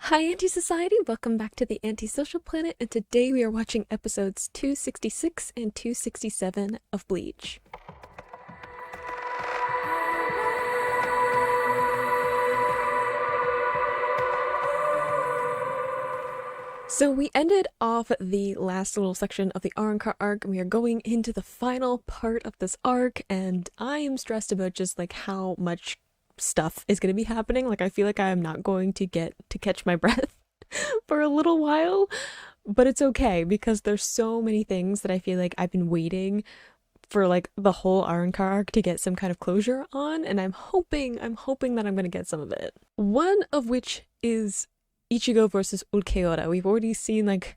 Hi, Anti Society! Welcome back to the Antisocial Planet, and today we are watching episodes 266 and 267 of Bleach. So we ended off the last little section of the Arrancar arc, and we are going into the final part of this arc, and I am stressed about just like how much stuff is going to be happening. Like I feel like I am not going to get to catch my breath for a little while, but it's okay because there's so many things that I feel like I've been waiting for like the whole Arrancar arc to get some kind of closure on, and I'm hoping that I'm gonna get some of it. One of which is Ichigo versus Ulquiorra. We've already seen like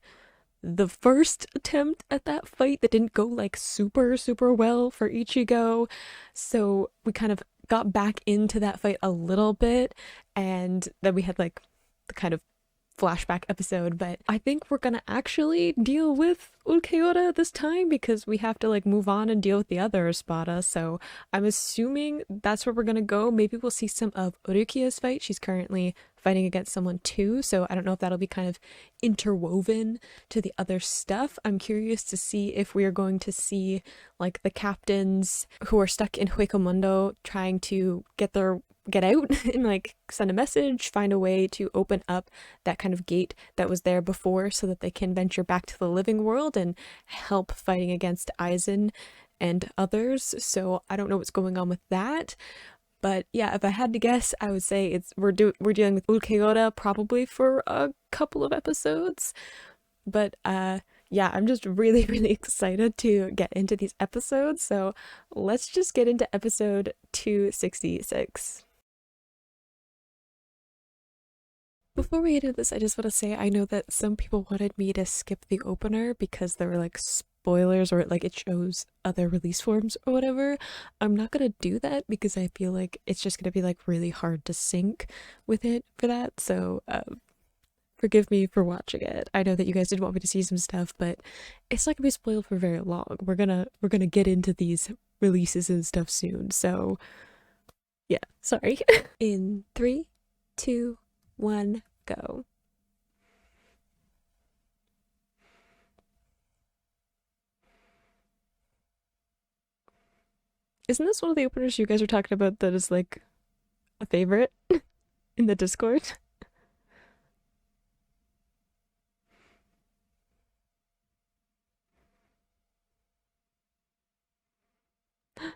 the first attempt at that fight that didn't go like super well for Ichigo, so we kind of got back into that fight a little bit, and then we had like the kind of flashback episode, but I think we're gonna actually deal with Ulquiorra this time because we have to like move on and deal with the other Espada, so I'm assuming that's where we're gonna go. Maybe we'll see some of Rukia's fight. She's currently fighting against someone too, so I don't know if that'll be kind of interwoven to the other stuff. I'm curious to see if we are going to see like the captains who are stuck in Huecomundo trying to get out and like send a message, find a way to open up that kind of gate that was there before so that they can venture back to the living world and help fighting against Aizen and others. So I don't know what's going on with that. But yeah, if I had to guess, I would say we're dealing with Ulquiorra probably for a couple of episodes. But yeah, I'm just really really excited to get into these episodes. So let's just get into episode 266. Before we get into this, I just want to say I know that some people wanted me to skip the opener because there were like spoilers or like it shows other release forms or whatever. I'm not gonna do that because I feel like it's just gonna be like really hard to sync with it for that. So forgive me for watching it. I know that you guys did want me to see some stuff, but it's not gonna be spoiled for very long. We're gonna get into these releases and stuff soon. So yeah, sorry. In three, two, one, go. Isn't this one of the openers you guys are talking about that is like a favorite in the Discord?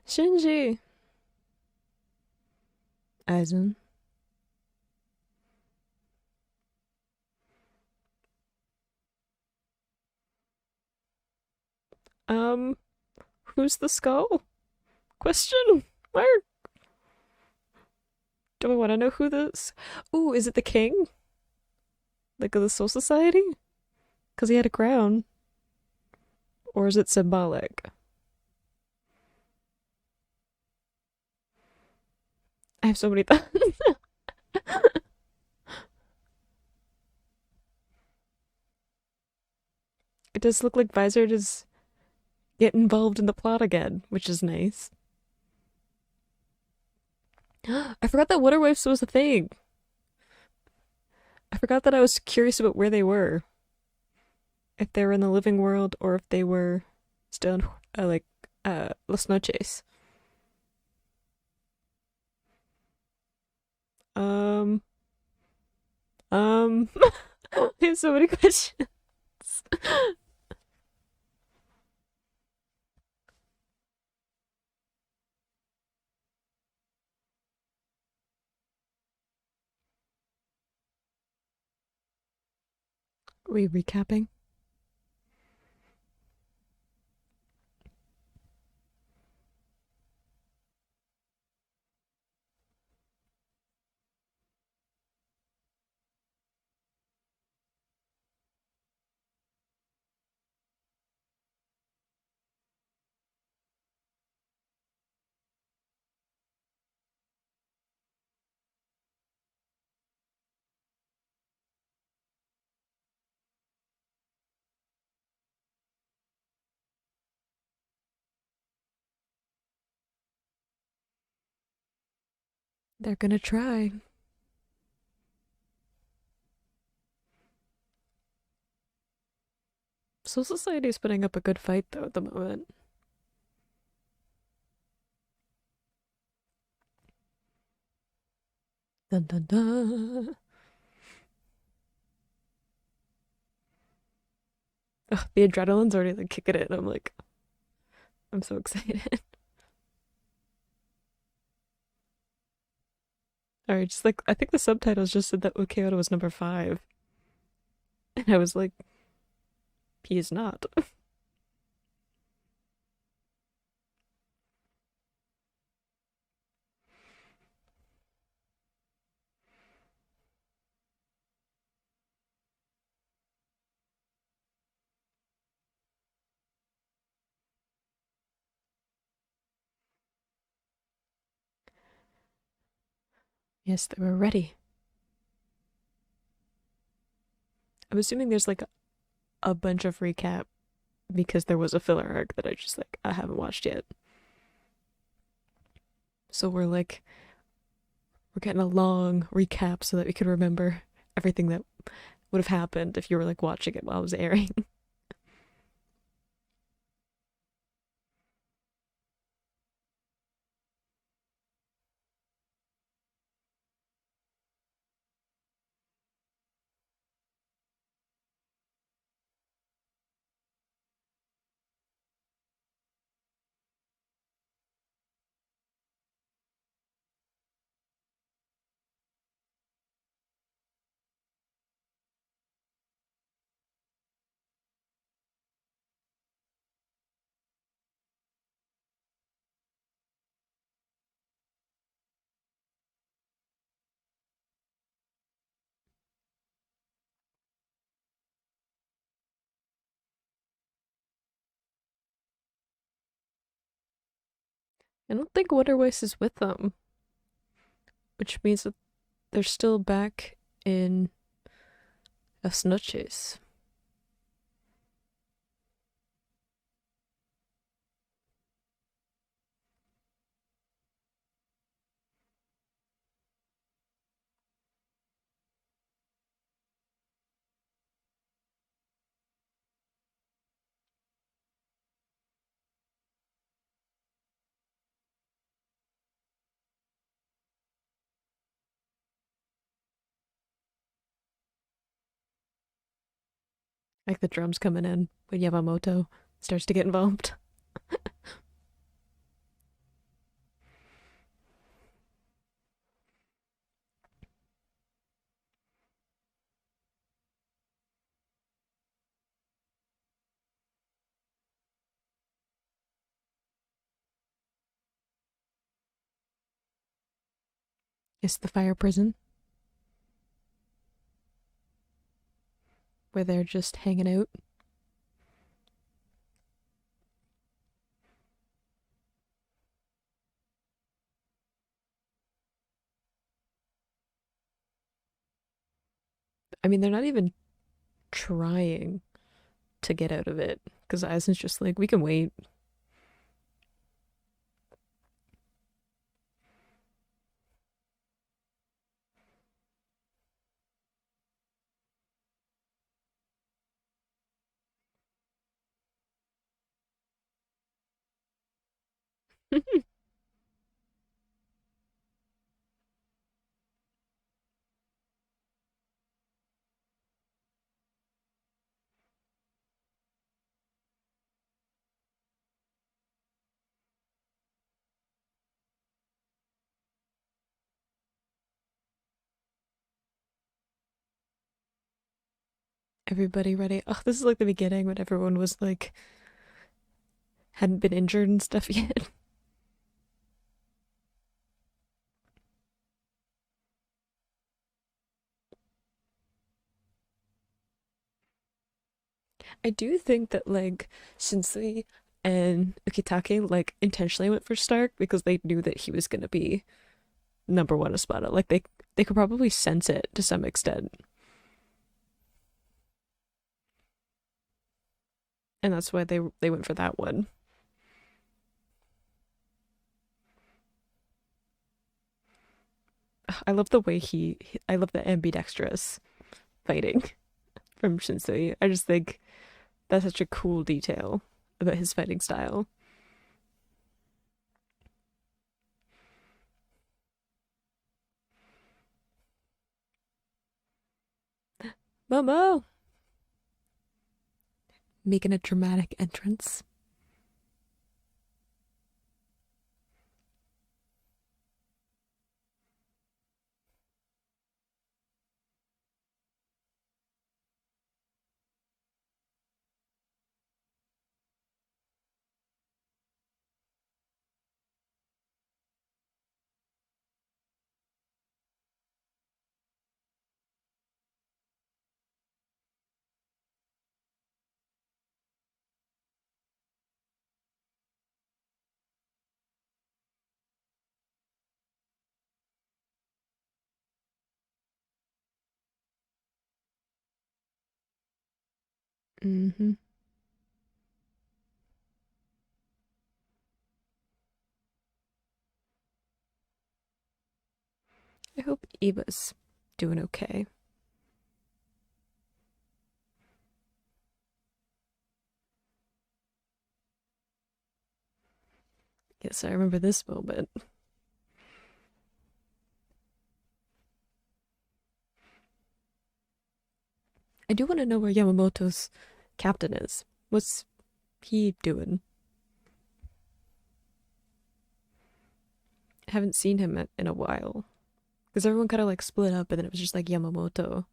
Shinji. Aizen. Um, who's the skull? Question mark. Do I want to know who this? Ooh, is it the king? Like of the Soul Society? Because he had a crown. Or is it symbolic? I have so many thoughts. It does look like Visor does get involved in the plot again, which is nice. I forgot that Water Waifs was a thing. I forgot that I was curious about where they were. If they were in the living world or if they were still in like Las Noches. Um um I have so many questions. Are we recapping? They're gonna try. Soul Society is putting up a good fight though at the moment. Dun dun dun. Ugh, the adrenaline's already like kicking in. I'm like, I'm so excited. Alright, just like I think the subtitles just said that Ukeota was number 5. And I was like, he is not. Yes, they were ready. I'm assuming there's like a bunch of recap because there was a filler arc that I haven't watched yet. So we're getting a long recap so that we can remember everything that would have happened if you were like watching it while it was airing. I don't think Wonder Waste is with them, which means that they're still back in Las Noches. Like the drums coming in when Yamamoto starts to get involved. It's the fire prison where they're just hanging out. I mean, they're not even trying to get out of it because Aizen's just like, we can wait. Everybody ready? Oh, this is like the beginning when everyone was like, hadn't been injured and stuff yet. I do think that like Shinsui and Ukitake like intentionally went for Stark because they knew that he was gonna be number one Espada. Like they could probably sense it to some extent, and that's why they went for that one. I love the way I love the ambidextrous fighting from Shinsui. I just think That's such a cool detail about his fighting style. Momo! Making a dramatic entrance. Mm-hmm. I hope Eva's doing okay. Yes, I remember this moment. I do want to know where Yamamoto's captain is. What's he doing? I haven't seen him in a while. Because everyone kind of like split up and then it was just like Yamamoto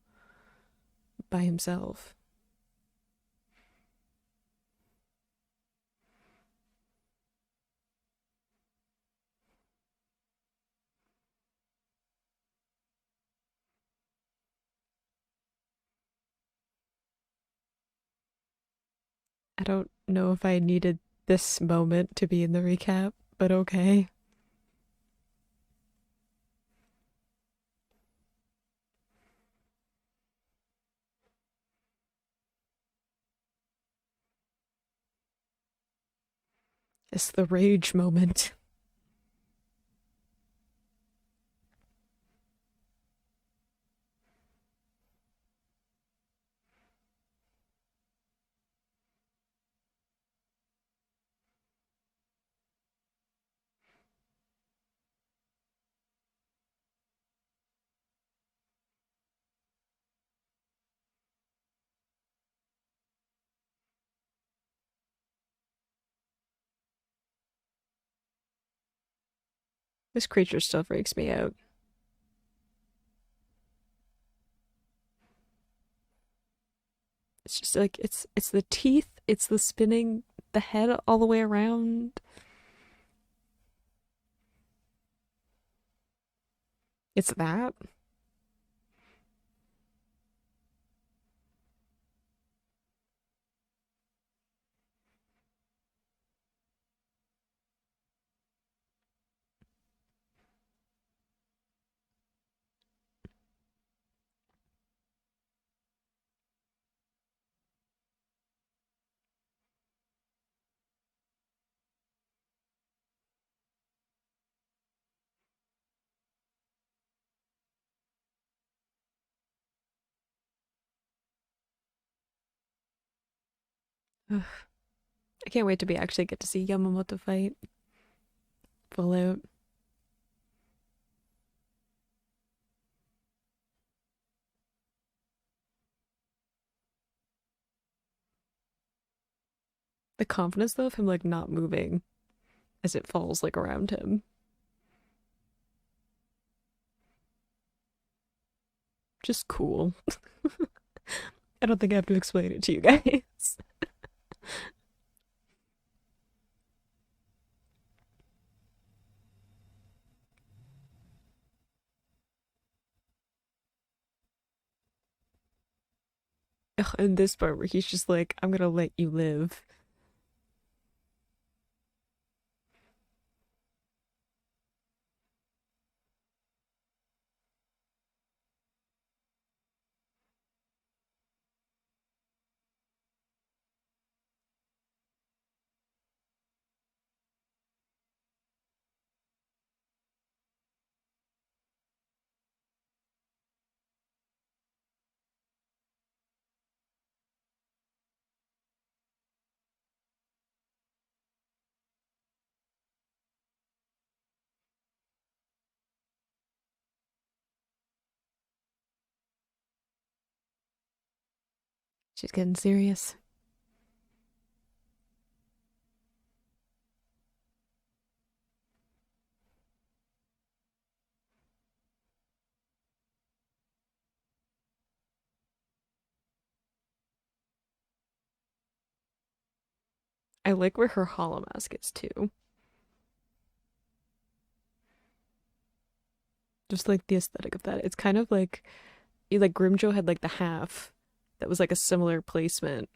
by himself. I don't know if I needed this moment to be in the recap, but okay. It's the rage moment. This creature still freaks me out. It's just like it's the teeth, it's the spinning the head all the way around. It's that. Ugh. I can't wait to be actually get to see Yamamoto fight full out. The confidence though of him like not moving as it falls like around him. Just cool. I don't think I have to explain it to you guys. Ugh, in this part where he's just like, I'm gonna let you live. She's getting serious. I like where her hollow mask is too. Just like the aesthetic of that. It's kind of like Grimjo had like the half that was like a similar placement.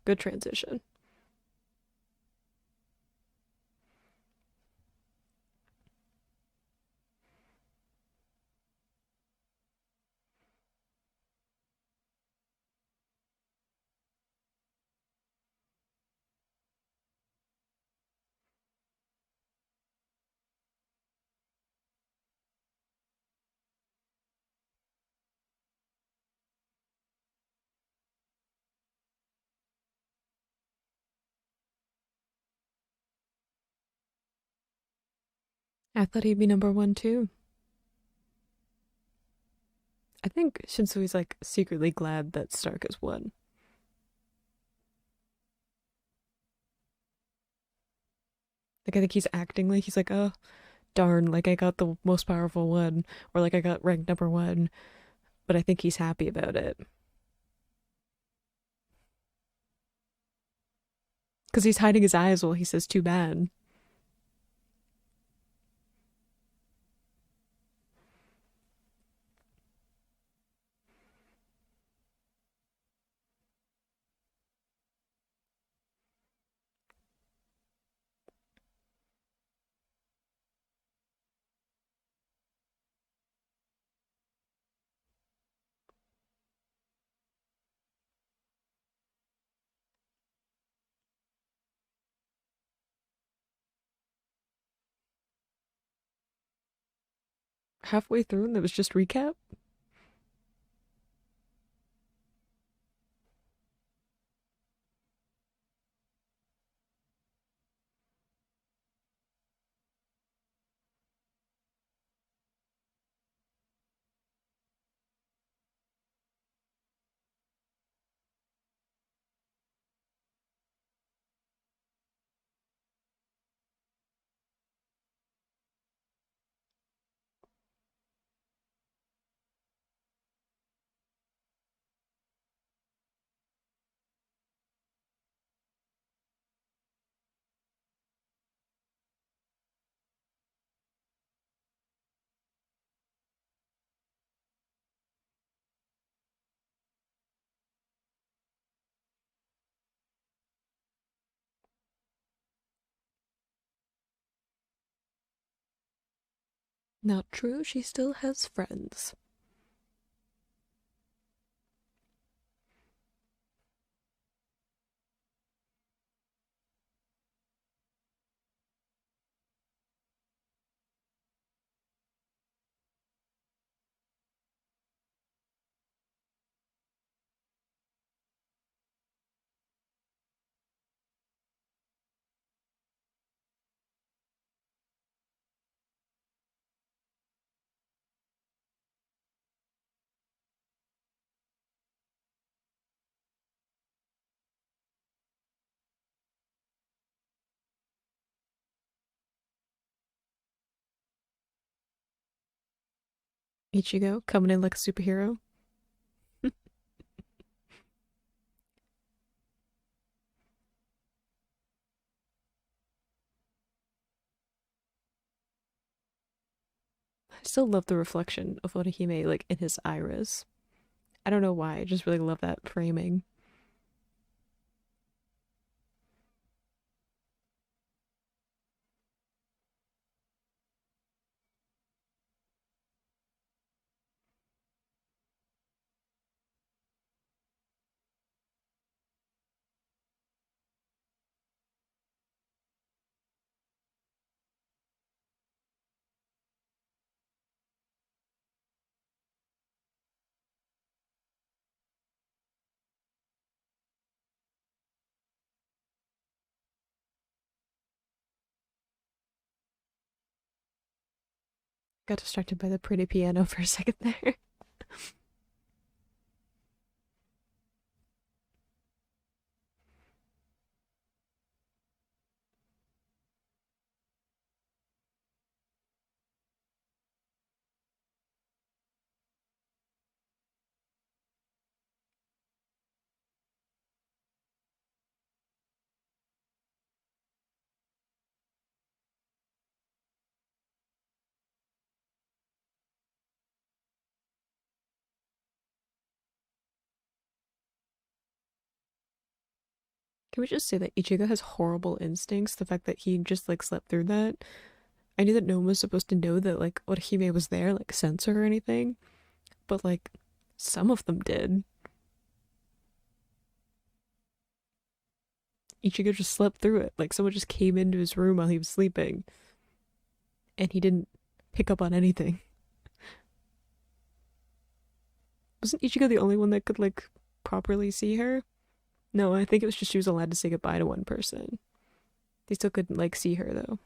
Good transition. I thought he'd be number one too. I think Shinsui's like secretly glad that Stark has won. Like I think he's acting like he's like, oh darn, like I got the most powerful one, or like I got ranked number one, but I think he's happy about it. Because he's hiding his eyes while he says too bad. Halfway through and it was just recap. Not true, she still has friends. Ichigo coming in like a superhero. I still love the reflection of Orihime like in his iris. I don't know why, I just really love that framing. Got distracted by the pretty piano for a second there. Can we just say that Ichigo has horrible instincts? The fact that he just like slept through that. I knew that no one was supposed to know that like Orihime was there, like censor or anything, but like some of them did. Ichigo just slept through it. Like someone just came into his room while he was sleeping and he didn't pick up on anything. Wasn't Ichigo the only one that could like properly see her? No, I think it was just she was allowed to say goodbye to one person. They still couldn't like see her though.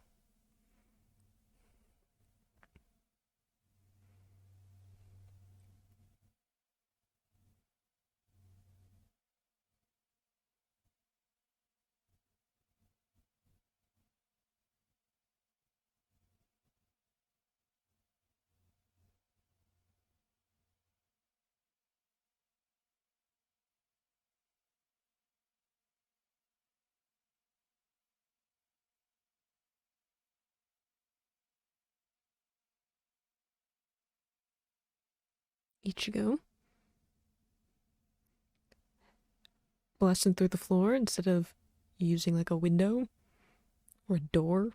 Ichigo blasting through the floor instead of using like a window or a door.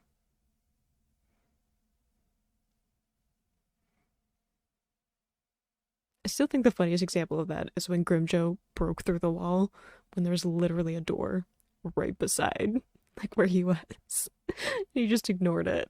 I still think the funniest example of that is when Grimjo broke through the wall when there was literally a door right beside like where he was. He just ignored it.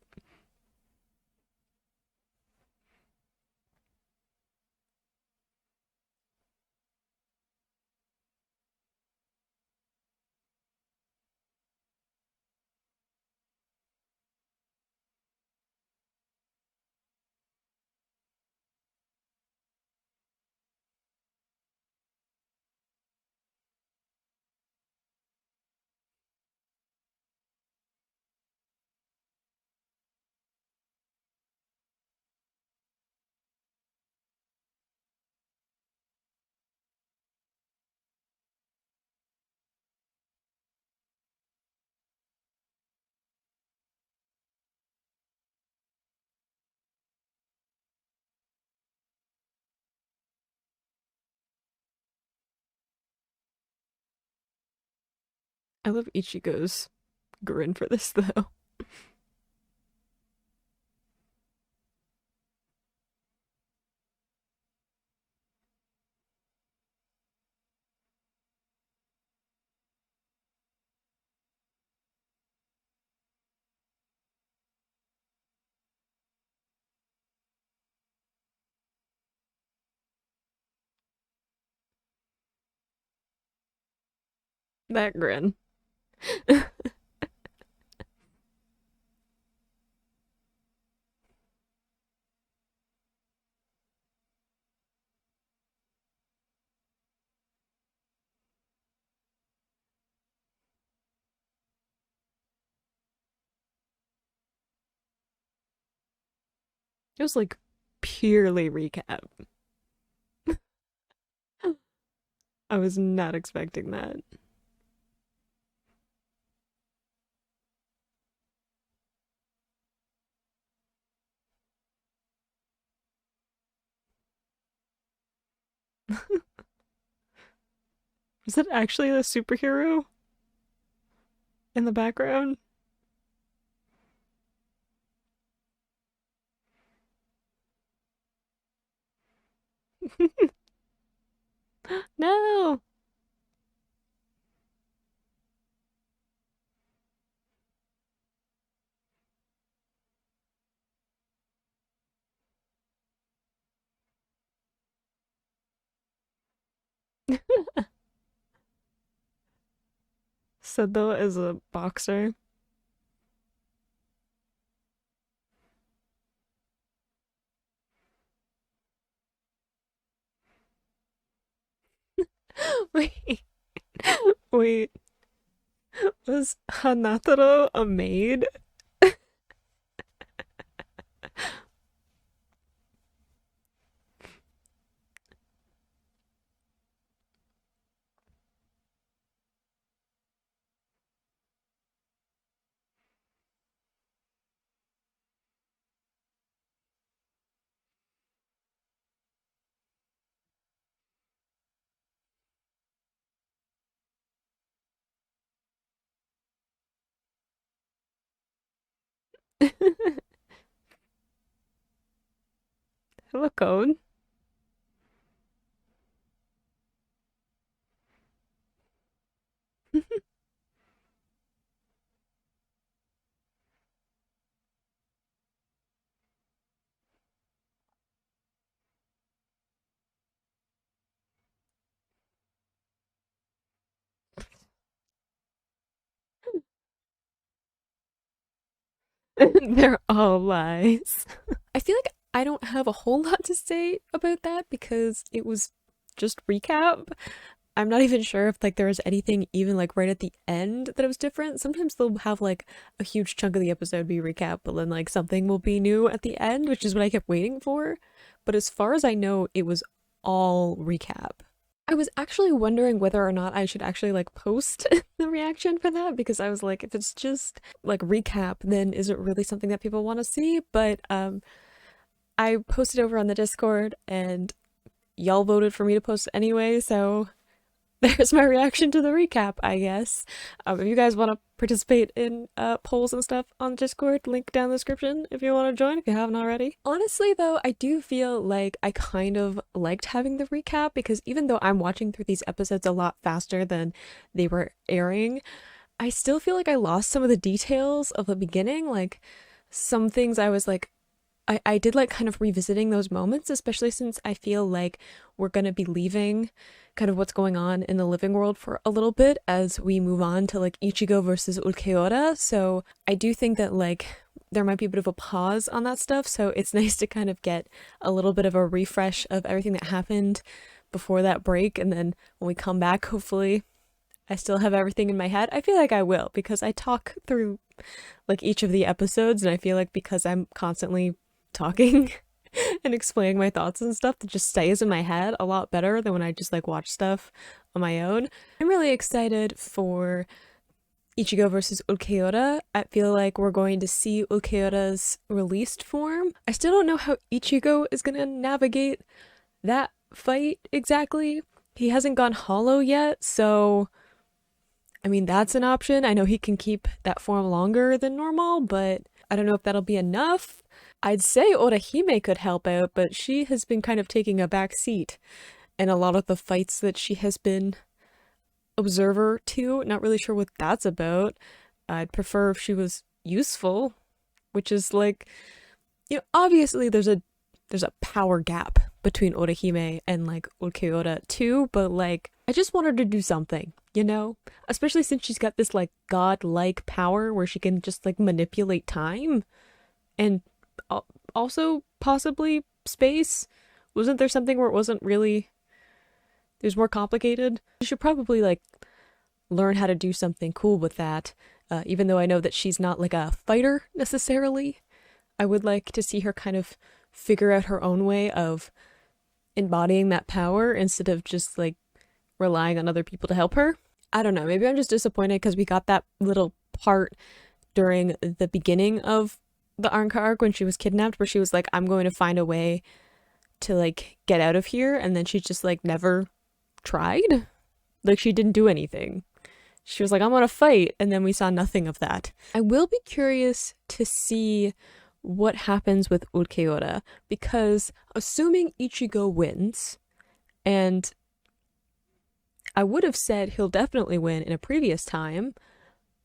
I love Ichigo's grin for this though. That grin. It was like purely recap. I was not expecting that. Was that actually a superhero in the background? No! Sado as a boxer. Wait, was Hanataro a maid? Hello, Code. They're all lies. I feel like I don't have a whole lot to say about that because it was just recap. I'm not even sure if like there was anything even like right at the end that it was different. Sometimes they'll have like a huge chunk of the episode be recap, but then like something will be new at the end, which is what I kept waiting for. But as far as I know, it was all recap. I was actually wondering whether or not I should actually like post the reaction for that because I was like, if it's just like recap, then is it really something that people want to see? But I posted over on the Discord and y'all voted for me to post anyway, so there's my reaction to the recap, I guess. If you guys want to participate in polls and stuff on Discord, link down in the description if you want to join, if you haven't already. Honestly, though, I do feel like I kind of liked having the recap because even though I'm watching through these episodes a lot faster than they were airing, I still feel like I lost some of the details of the beginning. Like, some things I was like, I did like kind of revisiting those moments, especially since I feel like we're going to be leaving kind of what's going on in the living world for a little bit as we move on to like Ichigo versus Ulquiorra. So I do think that like there might be a bit of a pause on that stuff. So it's nice to kind of get a little bit of a refresh of everything that happened before that break. And then when we come back, hopefully I still have everything in my head. I feel like I will because I talk through like each of the episodes and I feel like because I'm constantly talking and explaining my thoughts and stuff that just stays in my head a lot better than when I just like watch stuff on my own. I'm really excited for Ichigo versus Ulquiorra. I feel like we're going to see Ulquiorra's released form. I still don't know how Ichigo is going to navigate that fight exactly. He hasn't gone hollow yet, so I mean that's an option. I know he can keep that form longer than normal, but I don't know if that'll be enough. I'd say Orihime could help out, but she has been kind of taking a back seat in a lot of the fights that she has been observer to. Not really sure what that's about. I'd prefer if she was useful, which is like, you know, obviously there's a power gap between Orihime and like Ulquiorra too, but like I just want her to do something, you know? Especially since she's got this like godlike power where she can just like manipulate time and also possibly space. Wasn't there something where it wasn't really, it was more complicated? She should probably like learn how to do something cool with that. Even though I know that she's not like a fighter necessarily, I would like to see her kind of figure out her own way of embodying that power instead of just like relying on other people to help her. I don't know, maybe I'm just disappointed because we got that little part during the beginning of the Arrancar arc when she was kidnapped where she was like, I'm going to find a way to like get out of here, and then she just like never tried. Like she didn't do anything. She was like, I'm gonna fight, and then we saw nothing of that. I will be curious to see what happens with Ulquiorra, because assuming Ichigo wins, and I would have said he'll definitely win in a previous time,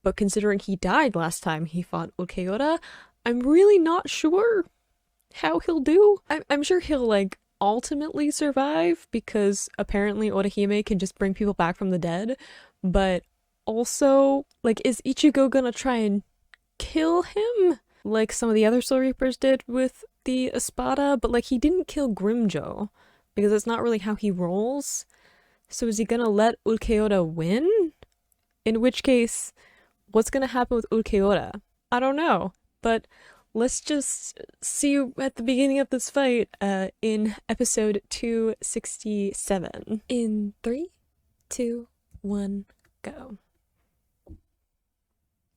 but considering he died last time he fought Ulquiorra, I'm really not sure how he'll do. I'm sure he'll like ultimately survive because apparently Orihime can just bring people back from the dead, but also like is Ichigo gonna try and kill him like some of the other Soul Reapers did with the Espada? But like he didn't kill Grimjo because that's not really how he rolls. So is he gonna let Ulquiorra win? In which case, what's gonna happen with Ulquiorra? I don't know. But let's just see you at the beginning of this fight in episode 267. In three, two, one, go.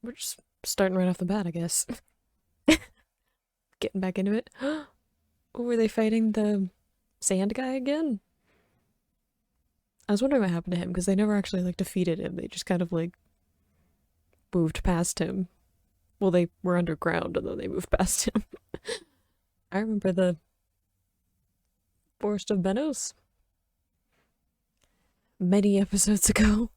We're just starting right off the bat, I guess. Getting back into it. Oh, were they fighting the sand guy again? I was wondering what happened to him because they never actually like defeated him. They just kind of like moved past him. Well, they were underground and then they moved past him. I remember the Forest of Benos many episodes ago.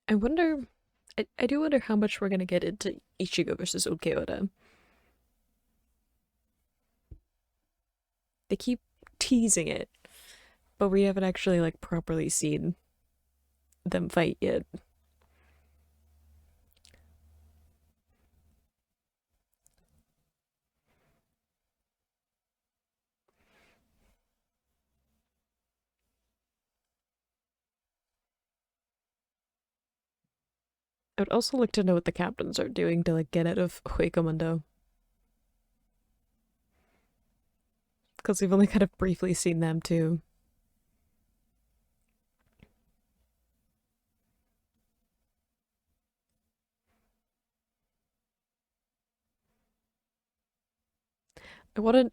I wonder. I do wonder how much we're gonna get into Ichigo versus Ulquiorra. They keep teasing it, but we haven't actually like properly seen them fight yet. I would also like to know what the captains are doing to like get out of Huecomundo. Because we've only kind of briefly seen them too.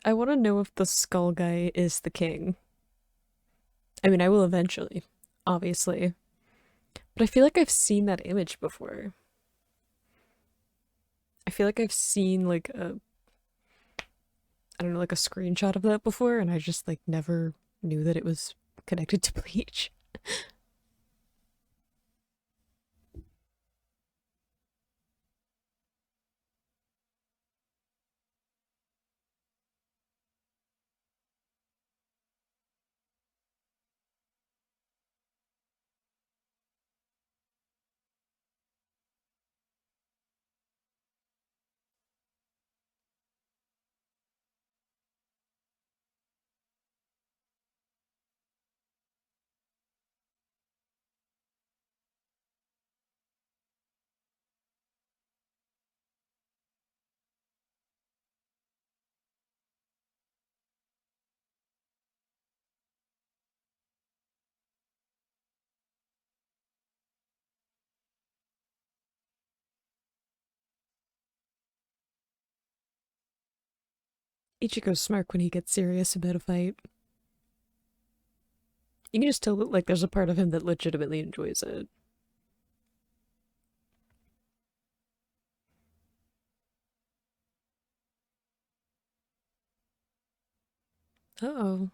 I wanna know if the skull guy is the king. I mean I will eventually, obviously. But I feel like I've seen that image before. I feel like I've seen like a I don't know, like a screenshot of that before, and I just like never knew that it was connected to Bleach. Ichigo's smirk when he gets serious about a fight. You can just tell that like there's a part of him that legitimately enjoys it. Uh-oh.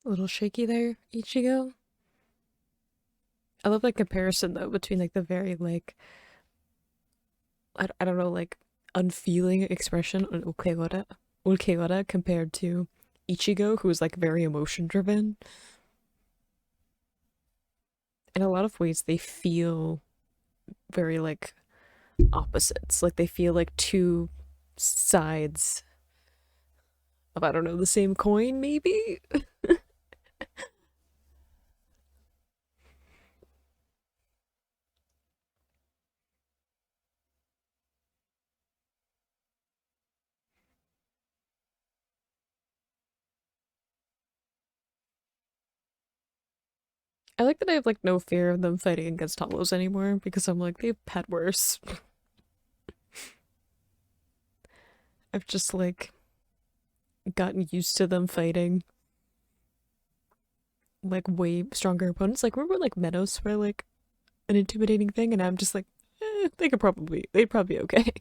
A little shaky there, Ichigo. I love that comparison though between like the very like I don't know like unfeeling expression on Ulquiorra compared to Ichigo, who is like very emotion driven. In a lot of ways, they feel very like opposites. Like they feel like two sides of I don't know the same coin, maybe. I like that I have like no fear of them fighting against Hollows anymore because I'm like they've had worse. I've just like gotten used to them fighting like way stronger opponents. Like remember like Menos were like an intimidating thing, and I'm just like, they'd probably be okay.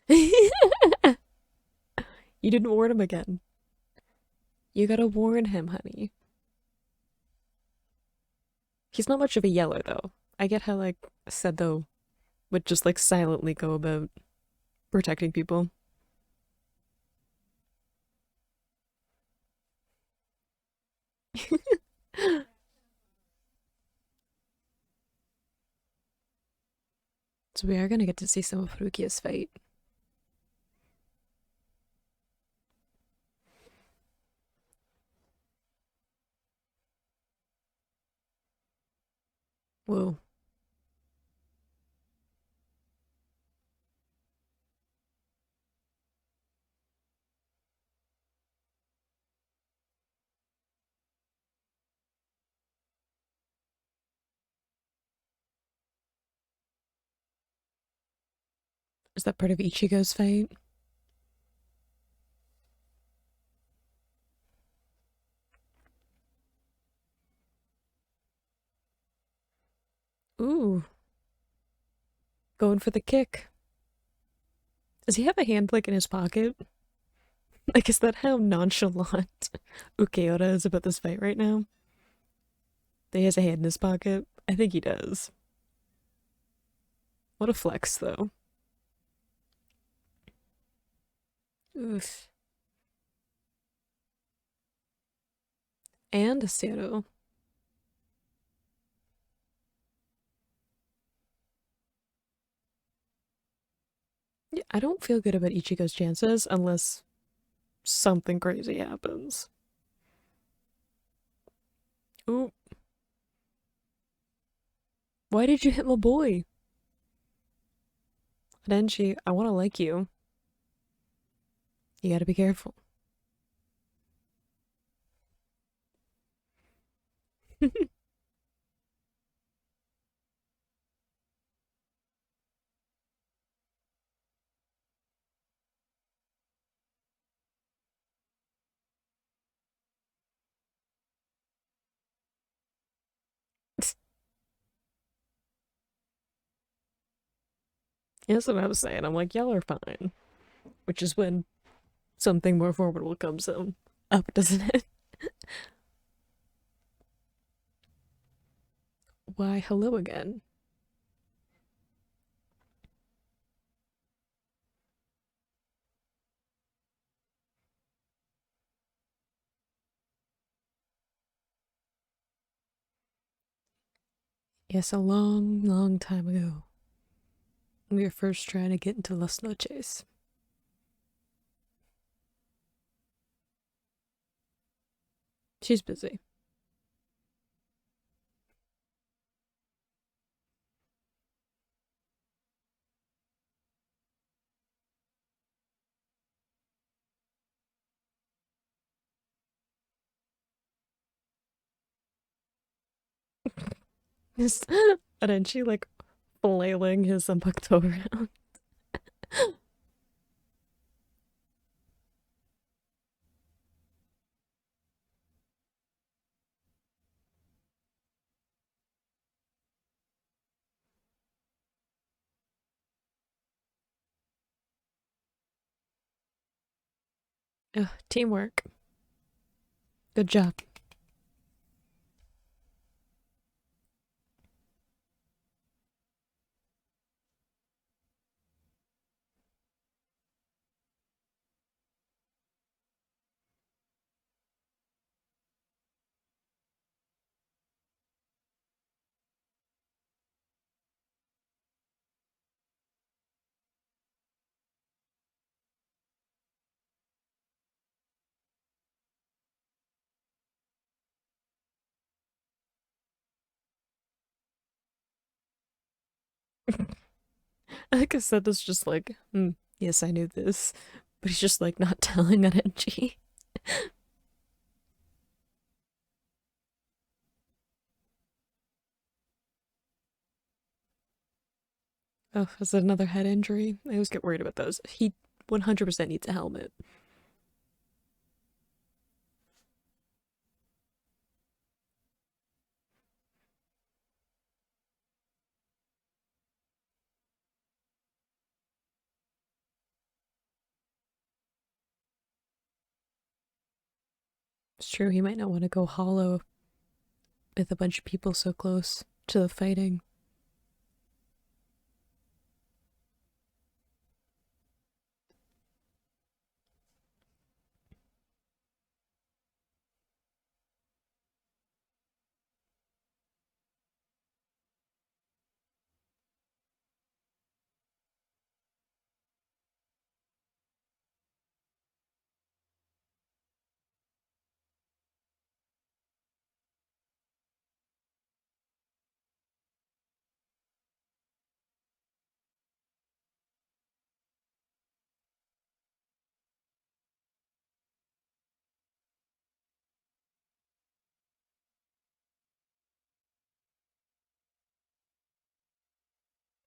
You didn't warn him again. You gotta warn him, honey. He's not much of a yeller, though. I get how, like, Sado would just, like, silently go about protecting people. So we are gonna get to see some of Rukia's fight. Whoa. Is that part of Ichigo's fight? Ooh, going for the kick. Does he have a hand like in his pocket? Like, is that how nonchalant Ukiura is about this fight right now? That he has a hand in his pocket? I think he does. What a flex, though. Oof. And a Sado. Yeah, I don't feel good about Ichigo's chances unless something crazy happens. Ooh, why did you hit my boy? Renji, I want to like you. You gotta be careful. That's what I was saying. I'm like, y'all are fine. Which is when something more formidable comes up, doesn't it? Why, hello again. Yes, a long, long time ago. We were first trying to get into Las Noches. She's busy. And then she like flailing his Zanpakuto around. Ugh, teamwork. Good job. Like I said, it's just like, yes, I knew this. But he's just like not telling Renji. Oh, is that another head injury? I always get worried about those. He 100% needs a helmet. It's true, he might not want to go hollow with a bunch of people so close to the fighting.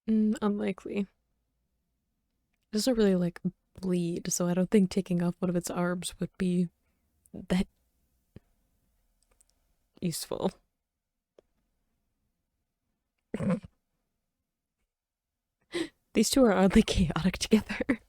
Unlikely. It doesn't really like bleed, so I don't think taking off one of its arms would be that useful. These two are oddly chaotic together.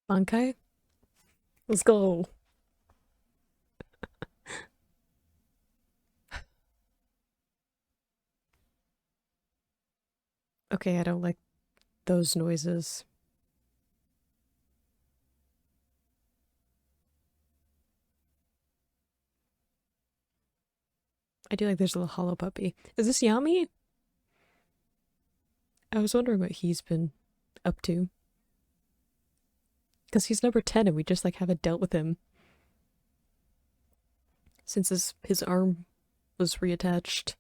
Bankai? Let's go. Okay, I don't like those noises. I do like there's a little hollow puppy. Is this Yami? I was wondering what he's been up to. Because he's number 10 and we just like haven't dealt with him since his arm was reattached.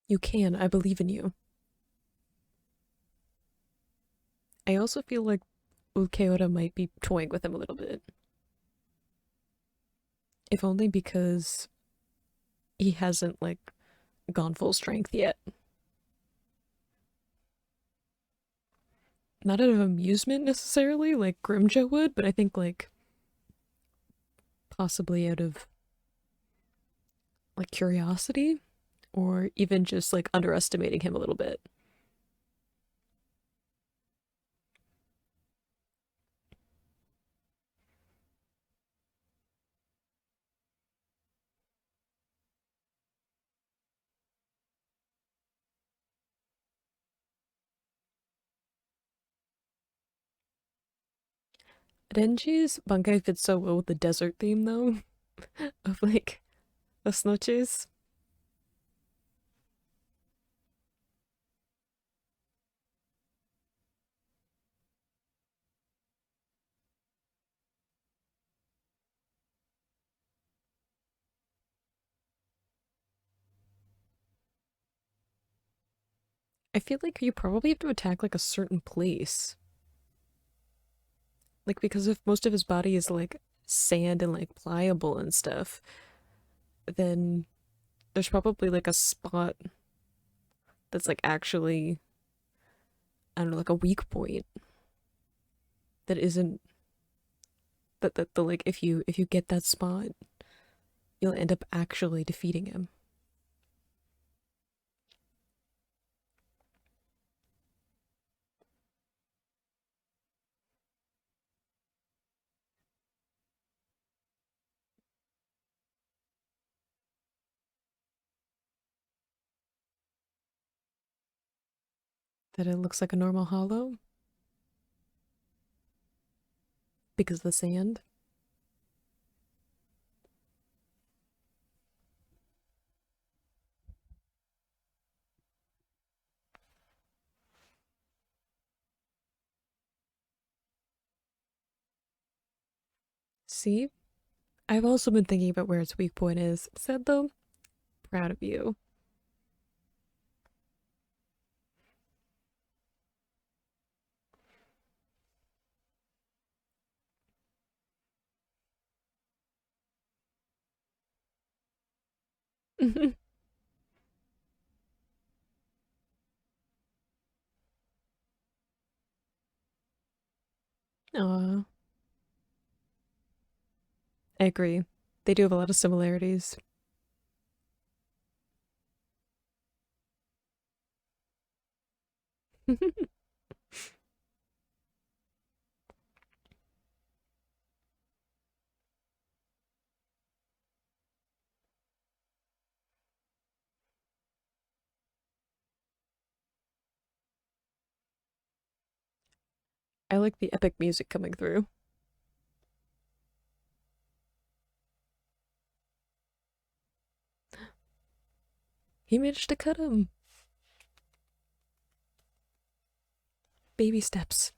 You can, I believe in you. I also feel like Ulquiorra might be toying with him a little bit. If only because he hasn't like gone full strength yet. Not out of amusement necessarily, like Grimja would, but I think like possibly out of like curiosity or even just like underestimating him a little bit. Renji's Bankai fits so well with the desert theme though, of like Las Noches. I feel like you probably have to attack like a certain place. Like because if most of his body is like sand and like pliable and stuff, then there's probably like a spot that's like actually, I don't know, like a weak point that isn't that the like if you get that spot, you'll end up actually defeating him. That it looks like a normal hollow because of the sand. See? I've also been thinking about where its weak point is. Said though, proud of you. Aw, I agree. They do have a lot of similarities. I like the epic music coming through. He managed to cut him. Baby steps.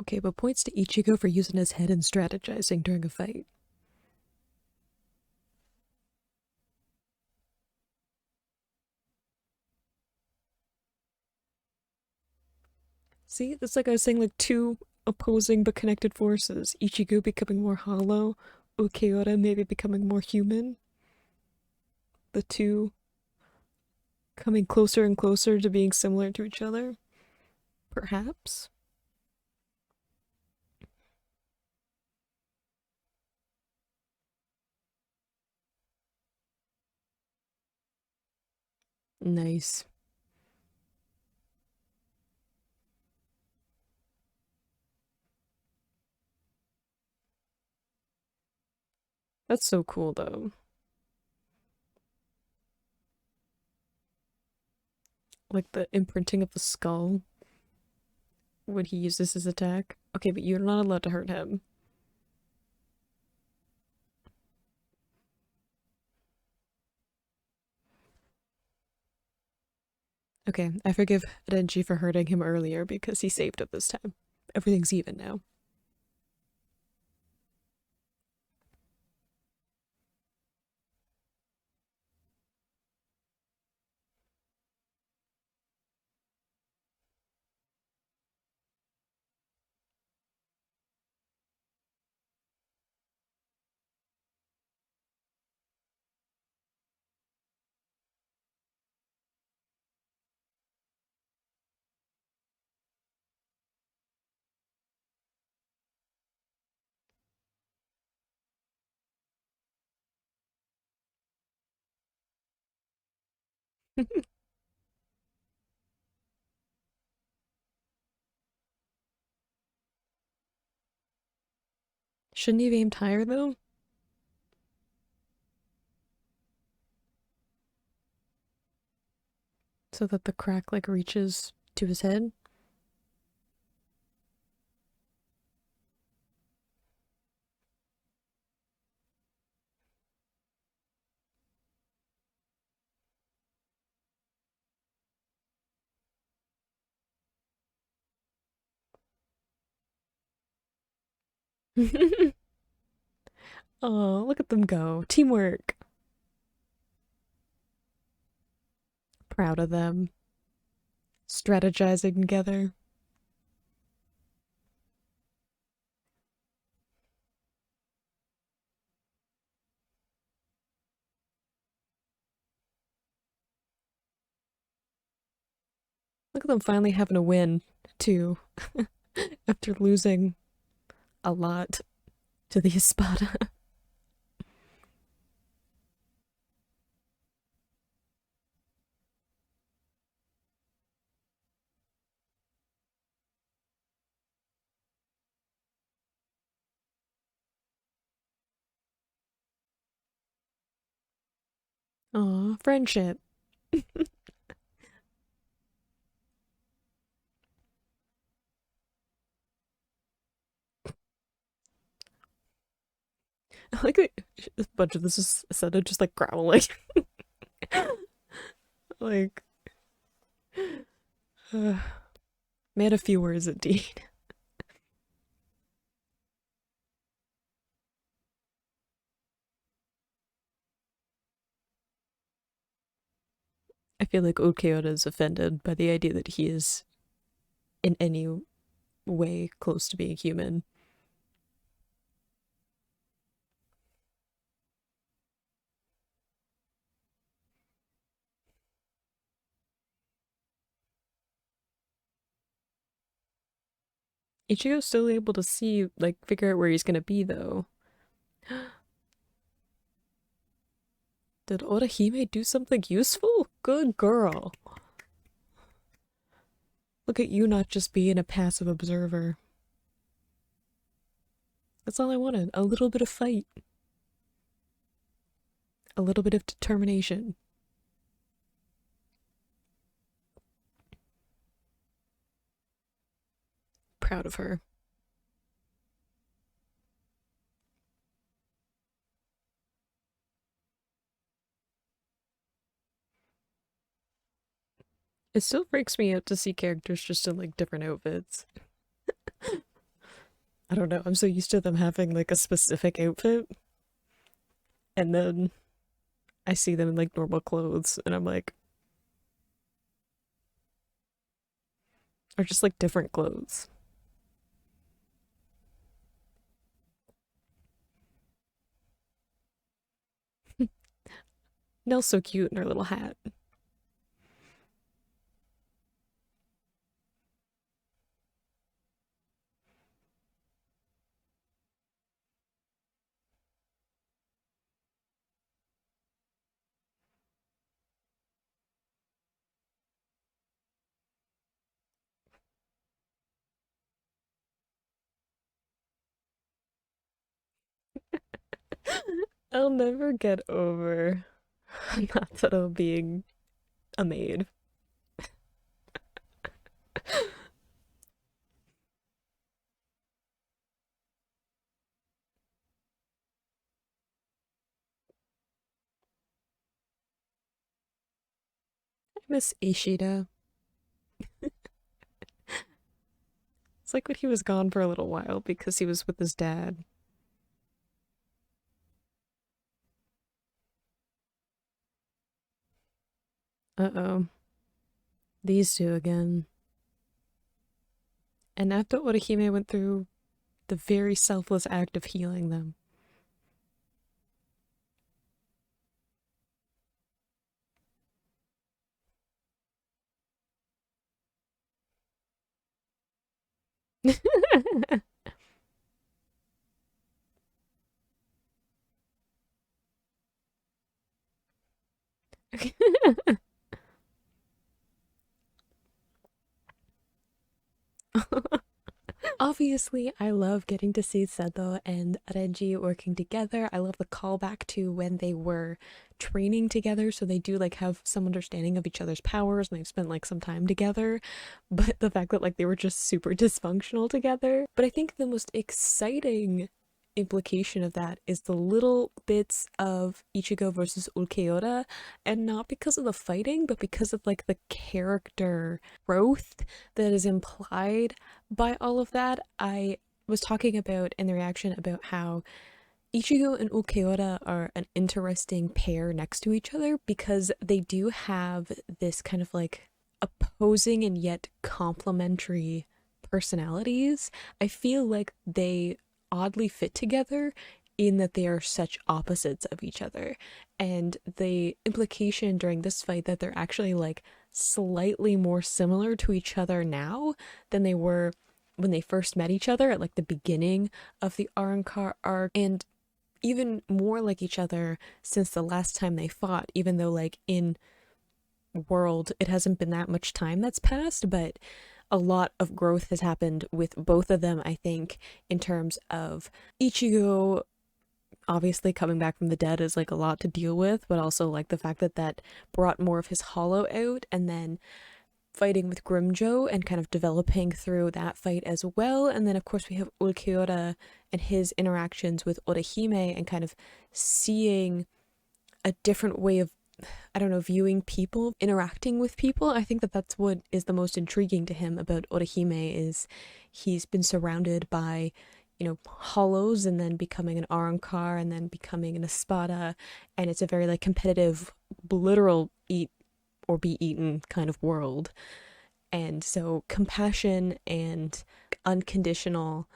Okay, but points to Ichigo for using his head and strategizing during a fight. See, it's like I was saying, like two opposing but connected forces. Ichigo becoming more hollow, Ukiura maybe becoming more human. The two coming closer and closer to being similar to each other. Perhaps? Nice. That's so cool though. Like the imprinting of the skull when he uses his attack. Okay, but you're not allowed to hurt him. Okay, I forgive Renji for hurting him earlier because he saved him this time. Everything's even now. Shouldn't he have aimed higher though? So that the crack like reaches to his head? Oh, look at them go. Teamwork. Proud of them. Strategizing together. Look at them finally having a win, too, after losing a lot to the Espada. Aw, friendship. I like that a bunch of this is Sado just like growling. Like, made a few words indeed. I feel like Okeota is offended by the idea that he is in any way close to being human. Ichigo's still able to see, like, figure out where he's gonna be, though. Did Orihime do something useful? Good girl. Look at you not just being a passive observer. That's all I wanted. A little bit of fight. A little bit of determination. Proud of her. It still freaks me out to see characters just in like different outfits. I don't know, I'm so used to them having like a specific outfit. And then I see them in like normal clothes and I'm like, or just like different clothes. Nell's so cute in her little hat. I'll never get over Natsuko being a maid. I miss Ishida. It's like when he was gone for a little while because he was with his dad. Uh-oh. These two again. And after Orihime went through the very selfless act of healing them. Obviously, I love getting to see Sado and Renji working together. I love the callback to when they were training together, so they do like have some understanding of each other's powers and they've spent like some time together. But the fact that like they were just super dysfunctional together. But I think the most exciting implication of that is the little bits of Ichigo versus Ulquiorra, and not because of the fighting, but because of like the character growth that is implied by all of that. I was talking about in the reaction about how Ichigo and Ulquiorra are an interesting pair next to each other because they do have this kind of like opposing and yet complementary personalities. I feel like they oddly fit together in that they are such opposites of each other. And the implication during this fight that they're actually like slightly more similar to each other now than they were when they first met each other at like the beginning of the Arrancar arc, and even more like each other since the last time they fought, even though like in world it hasn't been that much time that's passed, but a lot of growth has happened with both of them, I think, in terms of Ichigo obviously coming back from the dead is like a lot to deal with, but also like the fact that that brought more of his hollow out, and then fighting with Grimjo and kind of developing through that fight as well. And then of course we have Ulquiorra and his interactions with Orihime and kind of seeing a different way of, I don't know, viewing people, interacting with people. I think that that's what is the most intriguing to him about Orihime, is he's been surrounded by, you know, hollows, and then becoming an Arrancar, and then becoming an Espada, and it's a very like competitive, literal eat or be eaten kind of world. And so compassion and unconditional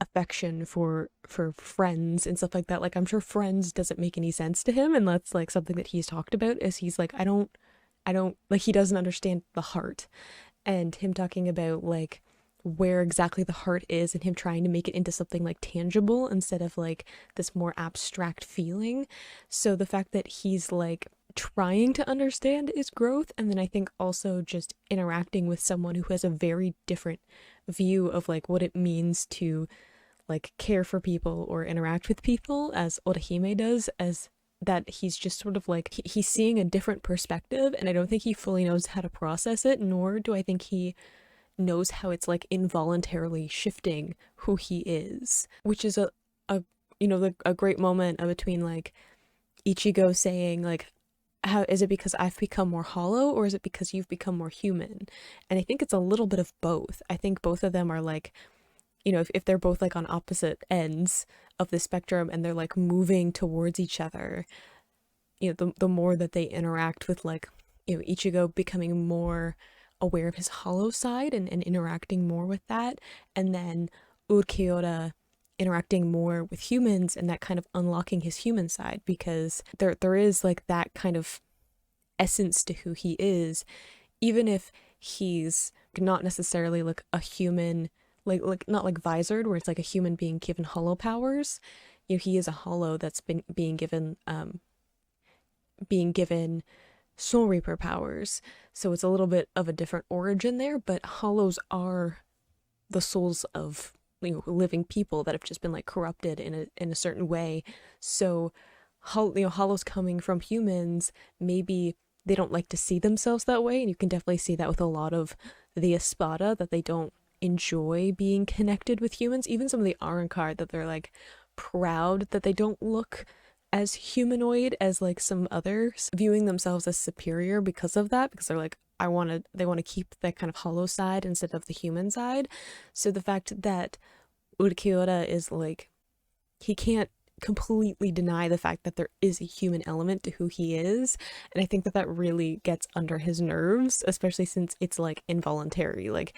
affection for friends and stuff like that, like I'm sure friends doesn't make any sense to him, and that's like something that he's talked about, is he's like I don't like, he doesn't understand the heart, and him talking about like where exactly the heart is, and him trying to make it into something like tangible instead of like this more abstract feeling. So the fact that he's like trying to understand is growth, and then I think also just interacting with someone who has a very different view of like what it means to like care for people or interact with people as Orihime does, as that he's just sort of like he's seeing a different perspective, and I don't think he fully knows how to process it, nor do I think he knows how it's like involuntarily shifting who he is, which is a you know, like a great moment between like Ichigo saying like, how is it because I've become more hollow, or is it because you've become more human? And I think it's a little bit of both. I think both of them are like, you know, if they're both like on opposite ends of the spectrum and they're like moving towards each other, you know, the more that they interact with like, you know, Ichigo becoming more aware of his hollow side and interacting more with that, and then Ulquiorra interacting more with humans and that kind of unlocking his human side, because there is like that kind of essence to who he is, even if he's not necessarily like a human, like not like visored where it's like a human being given hollow powers. You know, he is a hollow that's been being given Soul Reaper powers, so it's a little bit of a different origin there, but hollows are the souls of, you know, living people that have just been like corrupted in a certain way. So you know, hollows coming from humans, maybe they don't like to see themselves that way, and you can definitely see that with a lot of the Espada, that they don't enjoy being connected with humans. Even some of the Arrancar, that they're like proud that they don't look as humanoid as like some others, viewing themselves as superior because of that, because they're like, they want to keep that kind of hollow side instead of the human side. So the fact that Ulquiorra is like, he can't completely deny the fact that there is a human element to who he is, and I think that that really gets under his nerves, especially since it's like involuntary. Like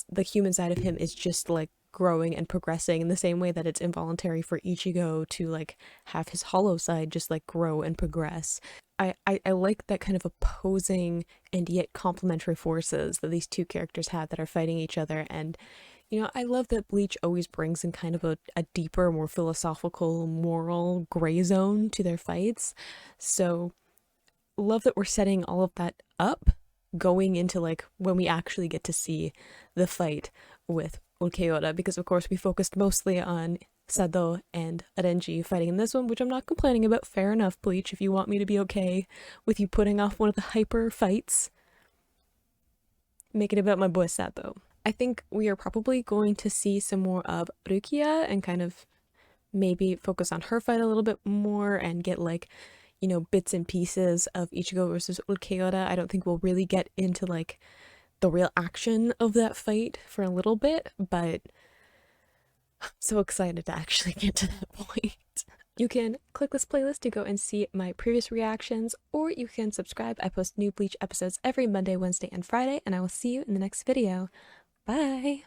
the human side of him is just like growing and progressing in the same way that it's involuntary for Ichigo to like have his hollow side just like grow and progress. I like that kind of opposing and yet complementary forces that these two characters have that are fighting each other. And you know, I love that Bleach always brings in kind of a deeper, more philosophical, moral gray zone to their fights. So love that we're setting all of that up going into like when we actually get to see the fight with Ulquiorra, because of course we focused mostly on Sado and Renji fighting in this one, which I'm not complaining about. Fair enough, Bleach, if you want me to be okay with you putting off one of the hyper fights, make it about my boy Sado. I think we are probably going to see some more of Rukia and kind of maybe focus on her fight a little bit more and get like, you know, bits and pieces of Ichigo versus Ulquiorra. I don't think we'll really get into like the real action of that fight for a little bit, but I'm so excited to actually get to that point. You can click this playlist to go and see my previous reactions, or you can subscribe. I post new Bleach episodes every Monday, Wednesday, and Friday, and I will see you in the next video. Bye!